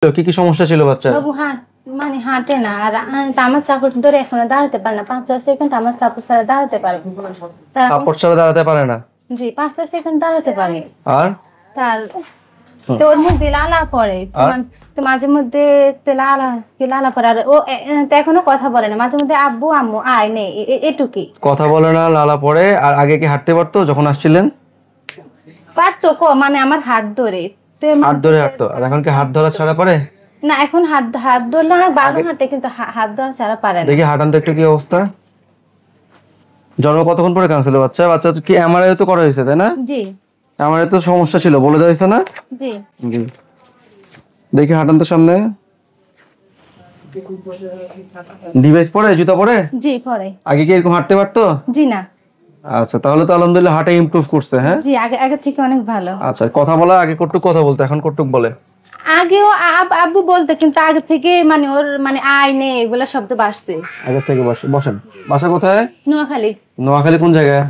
কি কি সমস্যা ছিল বাচ্চার? বাবু মানে হাঁটে না, আর আমার চাপড় ধরে এখনো দাঁড়াতে পারে না। 5-6 সেকেন্ড আমার চাপড় ছাড়া দাঁড়াতে পারে। সাপোর্ট ছাড়া দাঁড়াতে পারে না? জি, 5-6 সেকেন্ড দাঁড়াতে পারে। আর তার তোর মধ্যে লালা পড়ে, তো মাঝে মধ্যে লালা পড়ে। আর ও এখনো কথা বলে না, মাঝে মধ্যে আব্বু আম্মু আয় নেই, এটুকি কথা বলে না, লালা পড়ে। আর আগে কি হাঁটতে পারতো যখন আসছিলেন? পারতো মানে আমার হাত ধরে হাঁটতো। আর এখন কি হাত ধরা ছাড়া পারে না? এখন হাত ধরলে অনেক ভালো হাঁটে, কিন্তু হাত ধরা ছাড়া পারে না। দেখি হাঁটান তো একটু, কি অবস্থা? জন্ম কতক্ষণ পরে ক্যান্সেল? বাচ্চা কি এমআরআই তো করা হয়েছে তাই না? জি। এমআরআই তো সমস্যা ছিল বলে দেওয়া হয়েছে না? জি। দেখি হাঁটান তো সামনে। ডিভাইস পরে, জুতা পরে? জি পরে। আগে কি এরকম হাঁটতে পারতো? জি না। আচ্ছা, তাহলে তো আলহামদুলিল্লাহ হাঁটে ইমপ্রুভ করছে। হ্যাঁ জি, আগে থেকে অনেক ভালো। আচ্ছা, কথা বলা আগে কটুক কথা বলতো, এখন কটুক বলে? আগেও আব্বু বলতে, কিন্তু আগে থেকে মানে ওর মানে আয় নে এগুলা শব্দ বাড়ছে আগে থেকে। বসেন। বাসা কোথায়? নোয়াখালী। নোয়াখালী কোন জায়গায়?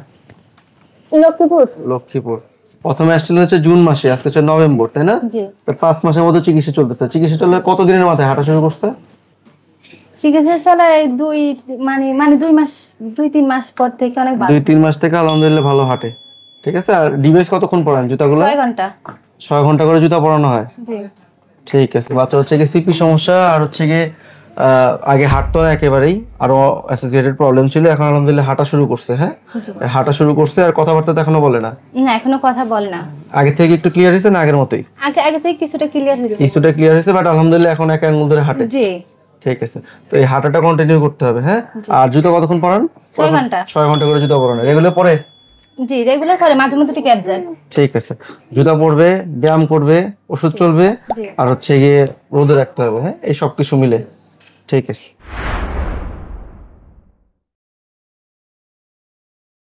লক্ষ্মীপুর। প্রথমে আসছিলেন হচ্ছে জুন মাসে, আজকে হচ্ছে নভেম্বর, তাই না? জি। 5 মাসের মতো চিকিৎসা চলতেছে। চিকিৎসা চলে কতদিনের মাথায় হাঁটা শুরু করছে? চিকিৎসা চলে 2-3 মাস পর থেকে অনেক ভালো। 2-3 মাস থেকে আলহামদুলিল্লাহ ভালো হাঁটে। ঠিক আছে। আর ডিভাইস কতক্ষণ পরান জুতাগুলো? 6 ঘন্টা। 6 ঘন্টা করে জুতা পরানো হয়? জি। ঠিক আছে। বাচ্চা হচ্ছে গিয়ে সিপি সমস্যা, আর হচ্ছে গিয়ে আগে হাঁটতো না একেবারেই, আরো অ্যাসোসিয়েটেড প্রবলেম ছিল। এখন আলহামদুলিল্লাহ হাঁটা শুরু করছে। হ্যাঁ, হাঁটা শুরু করছে। আর কথাবার্তা তো এখনো বলে না? না, এখনো কথা বলে না। আগে থেকে একটু ক্লিয়ার হয়েছে না আগের মতোই? আগে থেকে কিছুটা ক্লিয়ার হয়েছে, বাট আলহামদুলিল্লাহ এখন এক আঙ্গুল ধরে হাঁটে। জি। ঠিক আছে। তো এই হাঁটাটা কন্টিনিউ করতে হবে। হ্যাঁ। আর জুতা কতক্ষণ পরান? 6 ঘন্টা। 6 ঘন্টা করে জুতা পরানো রেগুলার পরে? জি, রেগুলার করে, মাঝে মধ্যে একটু গ্যাপ যায়। ঠিক আছে। জুতা পরবে, ব্যায়াম করবে, ওষুধ চলবে, আর হচ্ছে গিয়ে রোদে রাখতে হবে। হ্যাঁ, এই সব কিছু মিলে। ঠিক আছে।